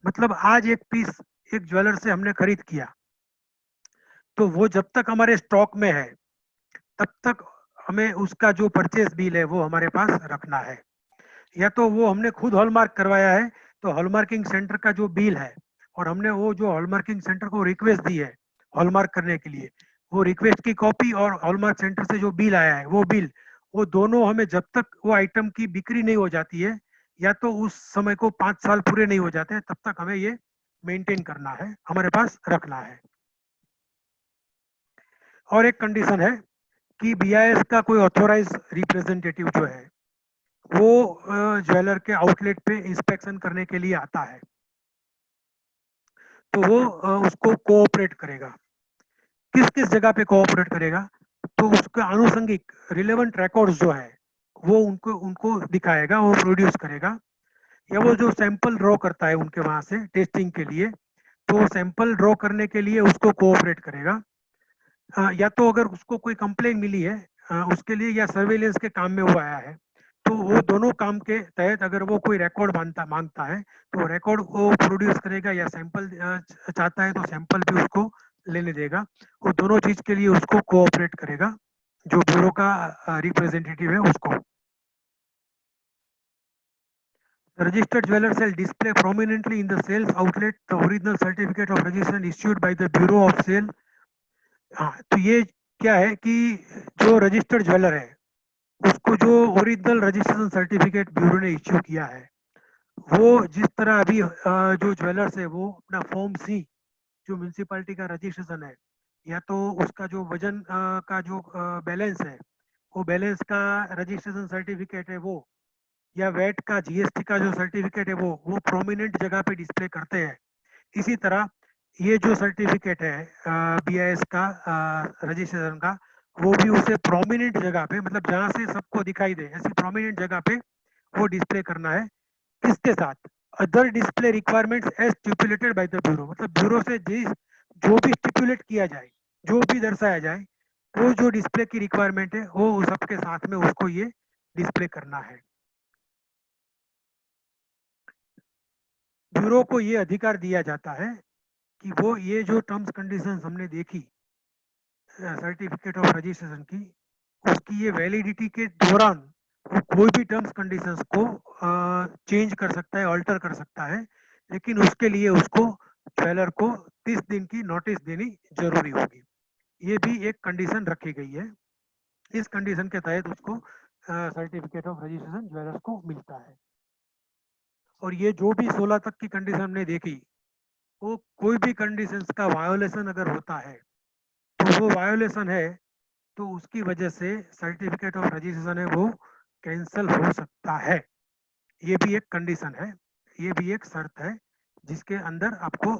मतलब आज एक पीस एक ज्वेलर से हमने खरीद किया, तो वो जब तक हमारे स्टॉक में है तब तक हमें उसका जो परचेस बिल है वो हमारे पास रखना है। या तो वो हमने खुद हॉलमार्क करवाया है तो हॉलमार्किंग सेंटर का जो बिल है, और हमने वो जो हॉलमार्किंग सेंटर को रिक्वेस्ट दी है हॉलमार्क करने के लिए, वो रिक्वेस्ट की कॉपी और हॉलमार्क सेंटर से जो बिल आया है वो बिल, वो दोनों हमें जब तक वो आइटम की बिक्री नहीं हो जाती है या तो उस समय को 5 साल पूरे नहीं हो जाते तब तक हमें ये मेंटेन करना है, हमारे पास रखना है। और एक कंडीशन है कि बीआईएस का कोई ऑथोराइज रिप्रेजेंटेटिव जो है वो ज्वेलर के आउटलेट पे इंस्पेक्शन करने के लिए आता है, तो वो उसको कोऑपरेट करेगा। किस किस जगह पे कोऑपरेट करेगा? तो उसका आनुषंगिक रिलेवेंट रिकॉर्ड्स जो है वो उनको उनको दिखाएगा, वो प्रोड्यूस करेगा। या वो जो सैंपल ड्रॉ करता है उनके वहां से टेस्टिंग के लिए, तो वो सैंपल ड्रॉ करने के लिए उसको कोऑपरेट करेगा। या तो अगर उसको कोई कंप्लेन मिली है उसके लिए, या सर्वेलेंस के काम में वो आया है, तो वो दोनों काम के तहत अगर वो कोई रिकॉर्ड मांगता है तो रिकॉर्ड वो प्रोड्यूस करेगा, या सैंपल चाहता है तो सैंपल भी उसको लेने देगा। वो दोनों चीज के लिए उसको कोऑपरेट करेगा जो ब्यूरो का रिप्रेजेंटेटिव है उसको। The registered jeweler shall display prominently in the sales outlet the original certificate of registration issued by the Bureau of Sale। हाँ, तो ये क्या है कि जो रजिस्टर्ड ज्वेलर है उसको जो ओरिजिनल रजिस्ट्रेशन सर्टिफिकेट ब्यूरो ने इश्यू किया है, वो जिस तरह अभी जो ज्वेलर्स है वो अपना फॉर्म सी जो म्यूनसिपैलिटी का रजिस्ट्रेशन है, या तो उसका जो वजन का जो बैलेंस है वो बैलेंस का रजिस्ट्रेशन सर्टिफिकेट है वो, या वेट का जीएसटी का जो सर्टिफिकेट है वो प्रोमिनेंट जगह पे डिस्प्ले करते हैं। इसी तरह ये जो सर्टिफिकेट है बीआईएस का रजिस्ट्रेशन का, वो भी उसे प्रोमिनेंट जगह पे, मतलब जहां से सबको दिखाई दे ऐसी प्रोमिनेंट जगह पे वो डिस्प्ले करना है। इसके साथ other display requirements as stipulated by the bureau, मतलब ब्यूरो से जो भी स्टिपुलेट किया जाए, जो भी दर्शाया जाए, वो जो डिस्प्ले की रिक्वायरमेंट है वो सबके साथ में उसको ये डिस्प्ले करना है। ब्यूरो को ये अधिकार दिया जाता है कि वो ये जो टर्म्स कंडीशंस हमने देखी सर्टिफिकेट ऑफ रजिस्ट्रेशन की, उसकी ये वैलिडिटी के दौरान वो कोई भी टर्म्स कंडीशंस को चेंज कर सकता है, ऑल्टर कर सकता है, लेकिन उसके लिए उसको ज्वेलर को 30 दिन की नोटिस देनी जरूरी होगी। ये भी एक कंडीशन रखी गई है। इस कंडीशन के तहत उसको सर्टिफिकेट ऑफ रजिस्ट्रेशन ज्वेलर को मिलता है। और ये जो भी 16 तक की कंडीशन हमने देखी, वो कोई भी कंडीशंस का वायोलेशन अगर होता है तो वो वायोलेशन है तो उसकी वजह से सर्टिफिकेट ऑफ रजिस्ट्रेशन है वो कैंसिल हो सकता है। ये भी एक कंडीशन है, ये भी एक शर्त है जिसके अंदर आपको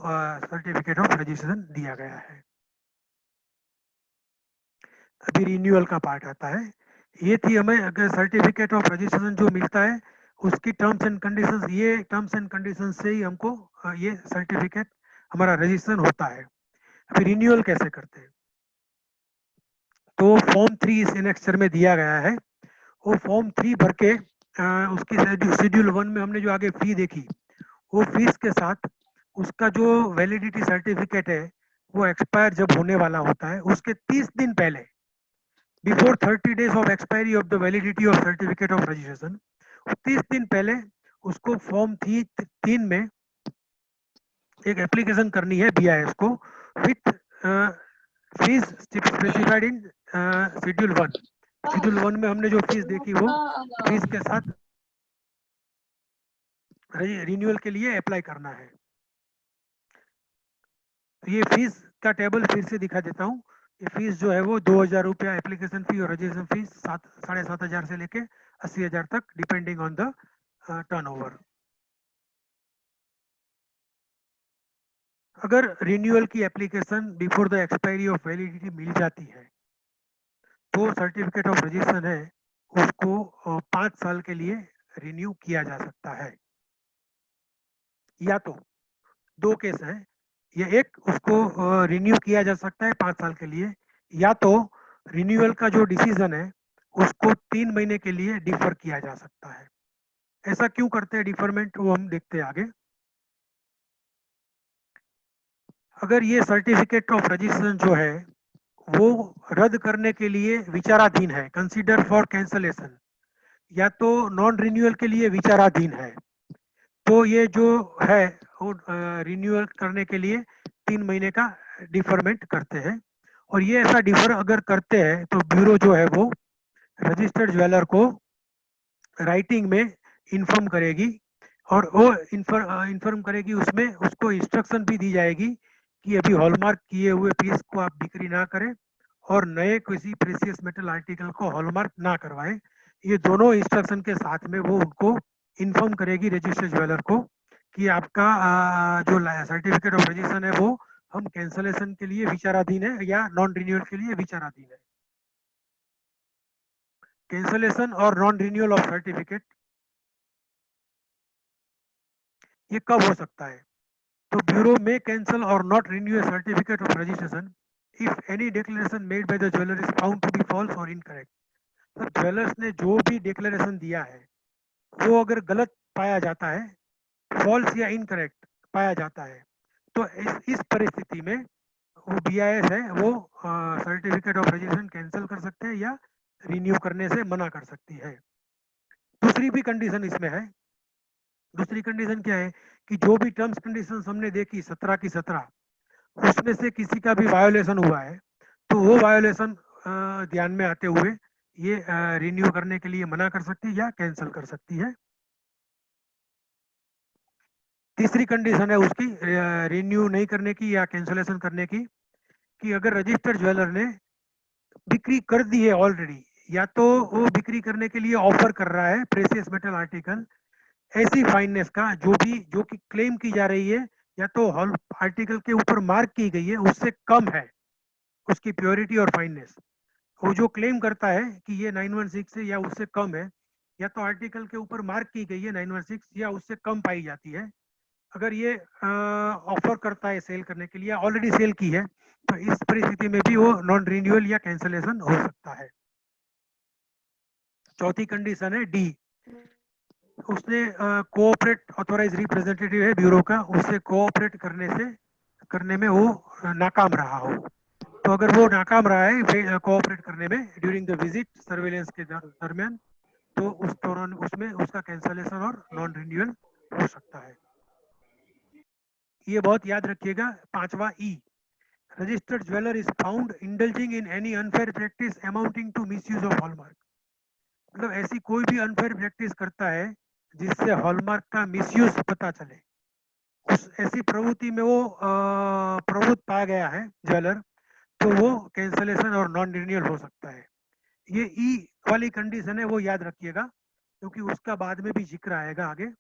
सर्टिफिकेट ऑफ रजिस्ट्रेशन दिया गया है। अभी रिन्यूअल का पार्ट आता है ये थी हमें अगर सर्टिफिकेट ऑफ रजिस्ट्रेशन जो मिलता है उसकी टर्म्स एंड कंडीशंस, ये टर्म्स एंड कंडीशंस से ही हमको ये सर्टिफिकेट हमारा रजिस्ट्रेशन होता है। अभी रिन्यूअल कैसे करते हैं, तो फॉर्म 3 इस एनेक्सचर में दिया गया है। वो फॉर्म 3 भर के उसकी शेड्यूल 1 में हमने जो आगे फी देखी, वो फीस के साथ उसका जो वैलिडिटी सर्टिफिकेट है वो एक्सपायर जब होने वाला होता है उसके 30 दिन पहले, before 30 days of expiry of the validity of certificate of registration, 30 दिन पहले उसको फॉर्म 3 में एक एप्लीकेशन करनी है BIS को with fees specified in schedule 1। Schedule 1 में हमने जो फीस देखी वो फीस के साथ रिन्यूअल के लिए अप्लाई करना है। तो ये फीस का टेबल फिर से दिखा देता हूँ। ये फीस जो है वो 2,000 रुपया एप्लीकेशन फी और रजिस्ट्रेशन फीस 7,500 से लेके 80,000 तक डिपेंडिंग ऑन द टर्नओवर। अगर रिन्यूअल की application before the expiry of validity मिल जाती है तो सर्टिफिकेट ऑफ रजिस्ट्रेशन है उसको 5 साल के लिए रिन्यू किया जा सकता है। या तो दो केस है, ये एक उसको रिन्यू किया जा सकता है 5 साल के लिए, या तो रिन्यूअल का जो डिसीजन है उसको 3 महीने के लिए डिफर किया जा सकता है। ऐसा क्यों करते हैं डिफरमेंट, वो हम देखते हैं आगे। अगर ये सर्टिफिकेट ऑफ रजिस्ट्रेशन जो है वो रद्द करने के लिए विचाराधीन है, कंसीडर फॉर कैंसलेशन, या तो नॉन रिन्यूअल के लिए विचाराधीन है, तो ये जो है वो रिन्यूअल करने के लिए 3 महीने का डिफरमेंट करते हैं। और ये ऐसा डिफर अगर करते हैं तो ब्यूरो जो है वो रजिस्टर्ड ज्वेलर को राइटिंग में इन्फॉर्म करेगी, और वो इन्फॉर्म करेगी, उसमें उसको इंस्ट्रक्शन भी दी जाएगी कि अभी हॉलमार्क किए हुए पीस को आप बिक्री ना करें और नए किसी प्रेशियस मेटल आर्टिकल को हॉलमार्क ना करवाएं। ये दोनों इंस्ट्रक्शन के साथ में वो उनको इन्फॉर्म करेगी रजिस्टर्ड ज्वेलर को कि आपका जो सर्टिफिकेट ऑफ रजिस्ट्रेशन है वो हम कैंसलेशन के लिए विचाराधीन है या नॉन रिन्यूअल के लिए विचाराधीन है। कैंसलेशन और नॉन रिन्यूअल ऑफ सर्टिफिकेट ये कब हो सकता है, तो ब्यूरो में कैंसल और not renew a certificate of registration if any declaration made by the jeweler is found to be false or incorrect। तो ज्वेलर्स ने जो भी डिक्लेरेशन दिया है वो अगर गलत पाया जाता है, फॉल्स या इनकरेक्ट पाया जाता है, तो इस परिस्थिति में वो BIS है वो सर्टिफिकेट ऑफ रजिस्ट्रेशन कैंसिल कर सकते हैं या रिन्यू करने से मना कर सकती है। दूसरी भी कंडीशन इसमें है। दूसरी कंडीशन क्या है कि जो भी टर्म्स कंडीशंस हमने देखी 17 की 17, उसमें से किसी का भी वायोलेशन हुआ है तो वो वायोलेशन ध्यान में आते हुए ये रिन्यू करने के लिए मना कर सकती है या कैंसिल कर सकती है। तीसरी कंडीशन है उसकी रिन्यू नहीं करने की या कैंसिलेशन करने की, कि अगर रजिस्टर्ड ज्वेलर ने बिक्री कर दी है ऑलरेडी, या तो वो बिक्री करने के लिए ऑफर कर रहा है प्रेशियस मेटल आर्टिकल ऐसी फाइननेस का जो कि क्लेम की जा रही है या तो हॉल आर्टिकल के ऊपर मार्क की गई है उससे कम है उसकी प्योरिटी और फाइननेस। वो जो क्लेम करता है कि ये 916 है या उससे कम है, या तो आर्टिकल के ऊपर मार्क की गई है 916 या उससे कम पाई जाती है, अगर ये ऑफर करता है सेल करने के लिए, ऑलरेडी सेल की है, तो इस परिस्थिति में भी वो नॉन रिन्यूअल या कैंसलेशन हो सकता है। चौथी कंडीशन है डी, उसने कोऑपरेट ऑथोराइज रिप्रेजेंटेटिव है ब्यूरो का, उससे कोऑपरेट करने में वो नाकाम रहा हो। तो अगर वो नाकाम रहा है कोऑपरेट करने में ड्यूरिंग द विजिट सर्वेलेंस के दरमियान, तो उस दौरान उसमें उसका कैंसलेशन और नॉन रिन्यूअल हो सकता है। ये बहुत याद रखिएगा। पांचवा e, registered jeweller is found indulging in any unfair practice amounting to misuse of hallmark. मतलब ऐसी कोई भी अनफेयर प्रैक्टिस करता है जिससे हॉलमार्क का मिसयूज पता चले, उस ऐसी प्रवृत्ति में वो प्रवृत्त पाया गया है ज्वेलर, तो वो कैंसलेशन और नॉन रिन्यूअल हो सकता है। ये ई वाली कंडीशन है वो याद रखिएगा क्योंकि उसका बाद में भी जिक्र आएगा आगे,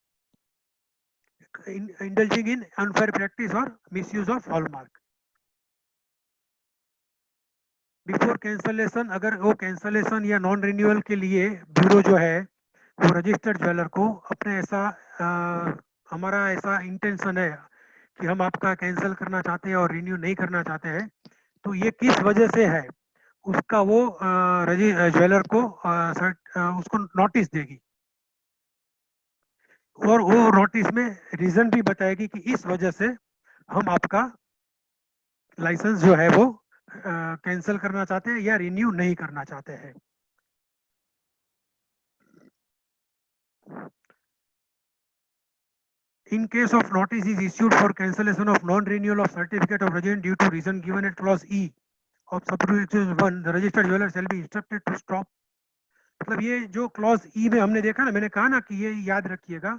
इंडल्जिंग इन अनफेयर प्रैक्टिस और misuse of hallmark. Before cancellation, अगर वो कैंसलेशन या नॉन रिन्यूअल के लिए ब्यूरो जो है वो रजिस्टर्ड ज्वेलर को अपने ऐसा हमारा ऐसा इंटेंशन है कि हम आपका कैंसिल करना चाहते हैं और रिन्यू नहीं करना चाहते हैं, तो ये किस वजह से है उसका वो ज्वेलर को उसको नोटिस देगी, और वो नोटिस में रीजन भी बताएगी कि इस वजह से हम आपका लाइसेंस जो है वो कैंसिल करना चाहते हैं या रिन्यू नहीं करना चाहते हैं। In case of notice is issued for cancellation of non-renewal of certificate of resident due to reason given at clause E of subsection 1, the registered jeweler shall be instructed to stop। मतलब ये जो clause ई में हमने देखा ना, मैंने कहा ना कि ये याद रखिएगा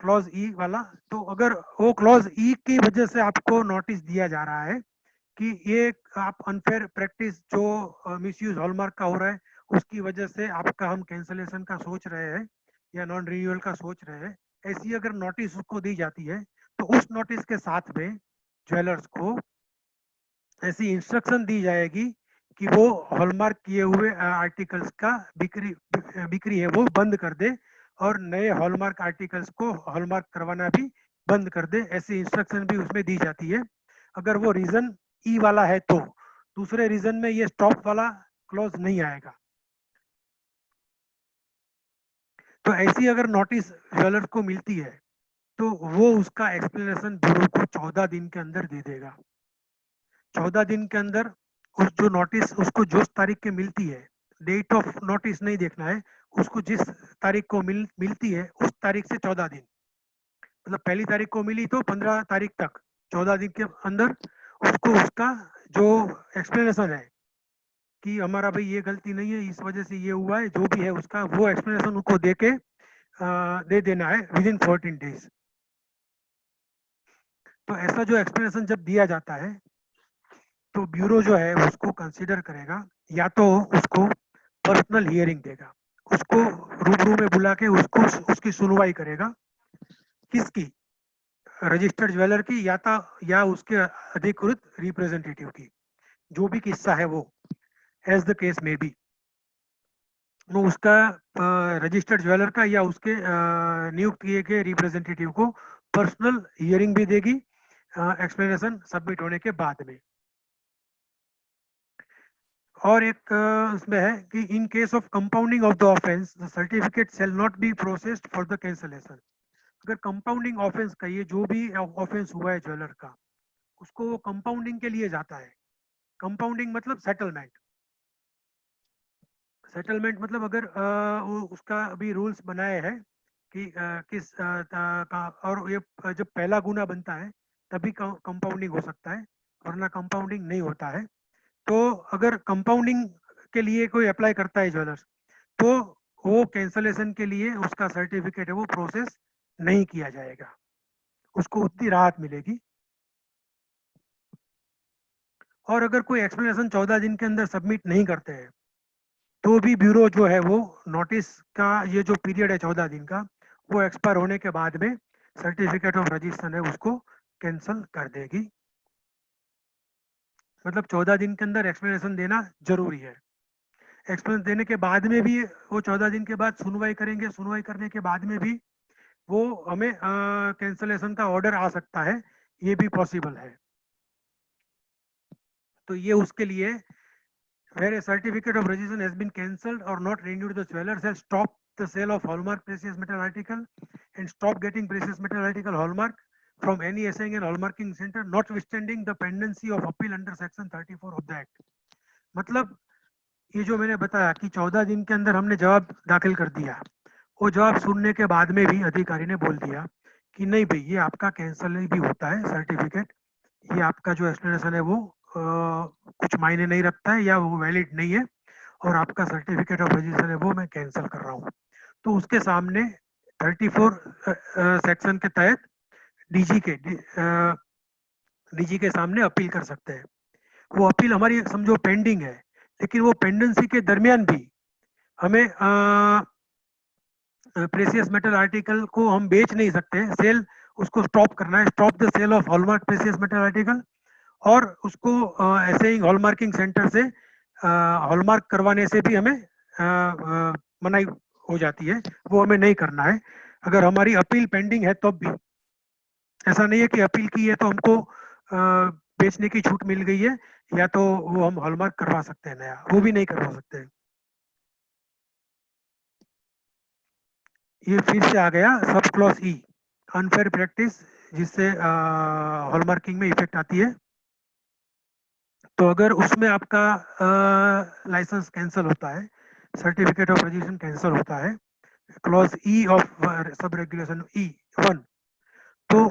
क्लॉज ई वाला, तो अगर वो क्लॉज ई की वजह से आपको नोटिस दिया जा रहा है कि ये आप अनफेयर प्रैक्टिस जो मिसयूज हॉलमार्क का हो रहा है उसकी वजह से आपका हम कैंसलेशन का सोच रहे हैं या नॉन रिन्यूअल का सोच रहे हैं, ऐसी अगर नोटिस उसको दी जाती है तो उस नोटिस के साथ में ज्वेलर्स को ऐसी इंस्ट्रक्शन दी जाएगी कि वो हॉलमार्क किए हुए आर्टिकल्स का बिक्री है वो बंद कर दे और नए हॉलमार्क आर्टिकल्स को हॉलमार्क करवाना भी बंद कर दे, ऐसी इंस्ट्रक्शन भी उसमें दी जाती है। अगर वो रीजन ई वाला है तो दूसरे रीजन में ये स्टॉप वाला क्लॉज नहीं आएगा। तो ऐसी अगर नोटिस ज्वेलर को मिलती है तो वो उसका एक्सप्लेनेशन ब्यूरो को 14 दिन के अंदर दे देगा। 14 दिन के अंदर उस जो नोटिस उसको जो तारीख के मिलती है, डेट ऑफ नोटिस नहीं देखना है, उसको जिस तारीख को मिलती है उस तारीख से 14 दिन, मतलब पहली तारीख को मिली तो 15 तारीख तक 14 दिन के अंदर उसको उसका जो एक्सप्लेनेशन है कि हमारा भाई ये गलती नहीं है, इस वजह से ये हुआ है, जो भी है उसका वो एक्सप्लेनेशन उनको दे देना है विद इन 14 डेज। तो ऐसा जो एक्सप्लेनेशन जब दिया जाता है तो ब्यूरो जो है उसको कंसीडर करेगा, या तो उसको पर्सनल हियरिंग देगा, उसको रूबरू में बुला के उसको उसकी सुनवाई करेगा, किसकी, रजिस्टर्ड ज्वेलर की या उसके अधिकृत रिप्रेजेंटेटिव की, जो भी किस्सा है वो एज द केस में बी, वो उसका रजिस्टर्ड ज्वेलर का या उसके नियुक्त किए गए रिप्रेजेंटेटिव को पर्सनल हियरिंग भी देगी एक्सप्लेनेशन सबमिट होने के बाद में। और एक उसमें है कि in case of compounding of the offence the certificate shall not be processed for the cancellation. अगर कंपाउंडिंग ऑफेंस का ये जो भी ऑफेंस हुआ है ज्वेलर का उसको कंपाउंडिंग के लिए जाता है। कंपाउंडिंग मतलब सेटलमेंट, सेटलमेंट मतलब अगर वो उसका अभी रूल्स बनाए हैं कि किस का, और ये जब पहला गुना बनता है तभी कंपाउंडिंग हो सकता है, वरना कंपाउंडिंग नहीं होता है। तो अगर कंपाउंडिंग के लिए कोई अप्लाई करता है ज्वेलर्स तो वो कैंसलेशन के लिए उसका सर्टिफिकेट है वो प्रोसेस नहीं किया जाएगा, उसको उतनी राहत मिलेगी। और अगर कोई एक्सप्लेनेशन 14 दिन के अंदर सबमिट नहीं करते हैं तो भी ब्यूरो जो है वो नोटिस का ये जो पीरियड है 14 दिन का वो एक्सपायर होने के बाद में सर्टिफिकेट ऑफ रजिस्ट्रेशन है उसको कैंसिल कर देगी। मतलब 14 दिन के अंदर एक्सप्लेनेशन देना जरूरी है। एक्सप्लेनेशन देने के बाद में भी वो 14 दिन के बाद सुनवाई करेंगे, सुनवाई करने के बाद में भी वो हमें कैंसलेशन का ऑर्डर आ सकता है, ये भी पॉसिबल है। तो ये उसके लिए where a certificate of registration has been cancelled or not renewed, the jeweler shall stop the sale of hallmark precious metal article and stop getting precious metal article hallmark from any assaying and hallmarking center, notwithstanding the pendency of appeal under section 34 of the act। मतलब ये जो मैंने बताया कि 14 दिन के अंदर हमने जवाब दाखिल कर दिया, वो जवाब सुनने के बाद में भी अधिकारी ने बोल दिया कि नहीं भाई ये आपका कैंसल भी होता है सर्टिफिकेट, ये आपका जो एक्सप्लेनेशन है वो कुछ मायने नहीं रखता है या वो वैलिड नहीं है और आपका सर्टिफिकेट ऑफ रजिस्ट्रेशन है वो मैं कैंसिल कर रहा हूँ, तो उसके सामने 34 सेक्शन के तहत डीजी के सामने अपील कर सकते हैं। वो अपील हमारी समझो पेंडिंग है, लेकिन वो पेंडेंसी के दरमियान भी हमें प्रेसियस मेटल आर्टिकल को हम बेच नहीं सकते, सेल उसको स्टॉप करना है, stop the sale of hallmark precious metal article, और उसको ऐसे ही हॉलमार्किंग सेंटर से हॉलमार्क करवाने से भी हमें मनाही हो जाती है, वो हमें नहीं करना है। अगर हमारी अपील पेंडिंग है तब भी, ऐसा नहीं है कि अपील की है तो हमको बेचने की छूट मिल गई है या तो वो हम हॉलमार्क करवा सकते हैं नया, वो भी नहीं करवा सकते। ये फिर से आ गया सब क्लॉज ई, अनफेयर प्रैक्टिस, जिससे हॉलमार्किंग में इफेक्ट आती है। तो अगर उसमें आपका लाइसेंस कैंसिल होता है, सर्टिफिकेट ऑफ रजिस्ट्रेशन कैंसिल होता है, clause E of sub regulation E1, तो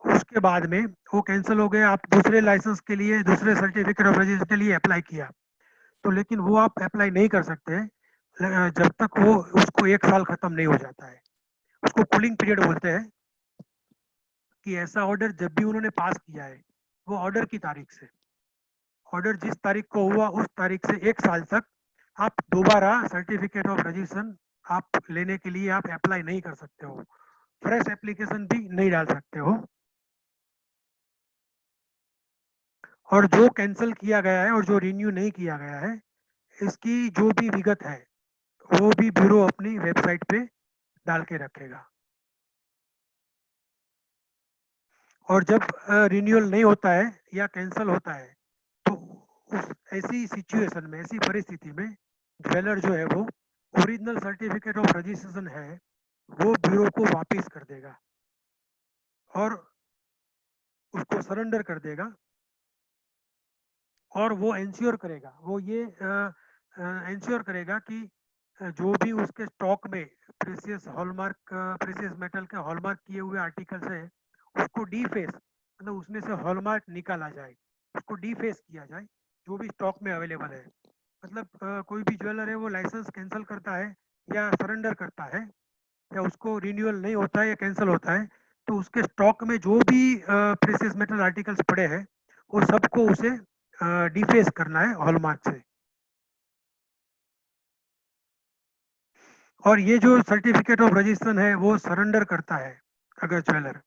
उसके बाद में वो कैंसिल हो गया, आप दूसरे लाइसेंस के लिए, दूसरे सर्टिफिकेट ऑफ रजिस्ट्रेशन के लिए अप्लाई किया, तो लेकिन वो आप अप्लाई नहीं कर सकते जब तक वो उसको 1 साल खत्म नहीं हो जाता है। उसको कूलिंग पीरियड बोलते हैं, कि ऐसा ऑर्डर जब भी उन्होंने पास किया है, वो ऑर्डर की तारीख से, ऑर्डर जिस तारीख को हुआ उस तारीख से 1 साल तक आप दोबारा सर्टिफिकेट ऑफ रजिस्ट्रेशन आप लेने के लिए आप अप्लाई नहीं कर सकते हो, फ्रेश एप्लीकेशन भी नहीं डाल सकते हो। और जो कैंसिल किया गया है और जो रिन्यू नहीं किया गया है, इसकी जो भी विगत है वो भी ब्यूरो अपनी वेबसाइट पे डाल के रखेगा। और जब रिन्यूअल नहीं होता है या कैंसिल होता है, तो उस ऐसी सिचुएशन में, ऐसी परिस्थिति में ज्वेलर जो है वो ओरिजिनल सर्टिफिकेट ऑफ रजिस्ट्रेशन है वो ब्यूरो को वापस कर देगा और उसको सरेंडर कर देगा। और वो इंश्योर करेगा, वो ये इंश्योर करेगा कि जो भी उसके स्टॉक में प्रीसियस हॉलमार्क, प्रीसियस मेटल के हॉलमार्क किए हुए आर्टिकल्स है, उसको डीफेस, मतलब उसमें से हॉलमार्क निकाला जाए, उसको डीफेस किया जाए जो भी स्टॉक में अवेलेबल है। मतलब कोई भी ज्वेलर है वो लाइसेंस कैंसिल करता है या सरेंडर करता है या उसको रिन्यूअल नहीं होता है या कैंसिल होता है, तो उसके स्टॉक में जो भी प्रीसियस मेटल आर्टिकल्स पड़े हैं वो सबको उसे डिफेस करना है हॉलमार्क से। और ये जो सर्टिफिकेट ऑफ रजिस्ट्रेशन है वो सरेंडर करता है, अगर ज्वेलर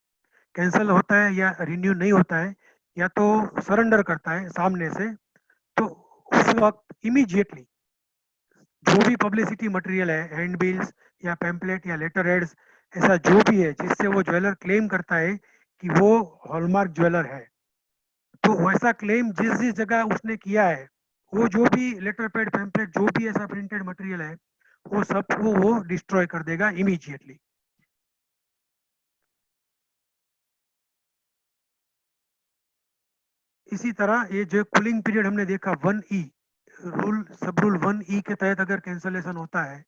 कैंसिल होता है या रिन्यू नहीं होता है या तो सरेंडर करता है सामने से, तो उस वक्त इमीडिएटली जो भी पब्लिसिटी मटेरियल है, हैंड बिल्स या पैम्पलेट या लेटर हेड्स, ऐसा जो भी है जिससे वो ज्वेलर क्लेम करता है कि वो हॉलमार्क ज्वेलर है, तो वैसा क्लेम जिस जिस जगह उसने किया है, वो जो भी लेटर पैड पैम्पलेट जो भी ऐसा प्रिंटेड मटेरियल है वो सब वो डिस्ट्रॉय कर देगा इमीडिएटली। इसी तरह ये जो कूलिंग पीरियड हमने देखा 1E, रूल सब रूल 1E के तहत अगर कैंसलेशन होता है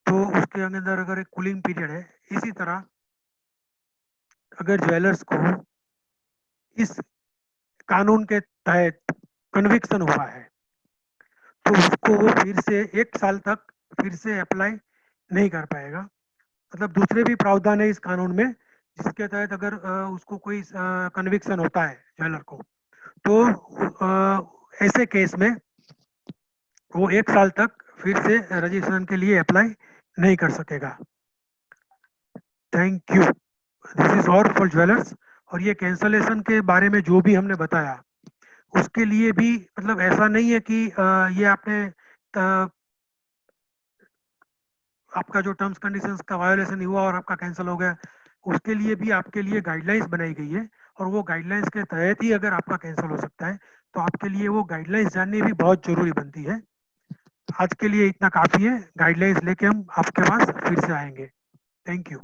तो उसके अंदर अगर एक कूलिंग पीरियड है। इसी तरह अगर ज्वेलर्स को इस कानून के तहत कन्विक्शन हुआ है तो उसको वो फिर से 1 साल तक फिर से अप्लाई नहीं कर पाएगा। मतलब दूसरे भी प्रावधान है इस कानून में जिसके तहत अगर उसको कोई कन्विक्शन होता है ज्वेलर को, तो ऐसे केस में वो 1 साल तक फिर से रजिस्ट्रेशन के लिए अप्लाई नहीं कर सकेगा। Thank you. This is all for jewellers. और ये कैंसलेशन के बारे में जो भी हमने बताया उसके लिए भी, मतलब ऐसा नहीं है कि ये आपने आपका जो टर्म्स कंडीशंस का वायोलेशन हुआ और आपका कैंसिल हो गया, उसके लिए भी आपके लिए गाइडलाइंस बनाई गई है और वो गाइडलाइंस के तहत ही अगर आपका कैंसिल हो सकता है, तो आपके लिए वो गाइडलाइंस जाननी भी बहुत जरूरी बनती है। आज के लिए इतना काफी है, गाइडलाइंस लेके हम आपके पास फिर से आएंगे। Thank you.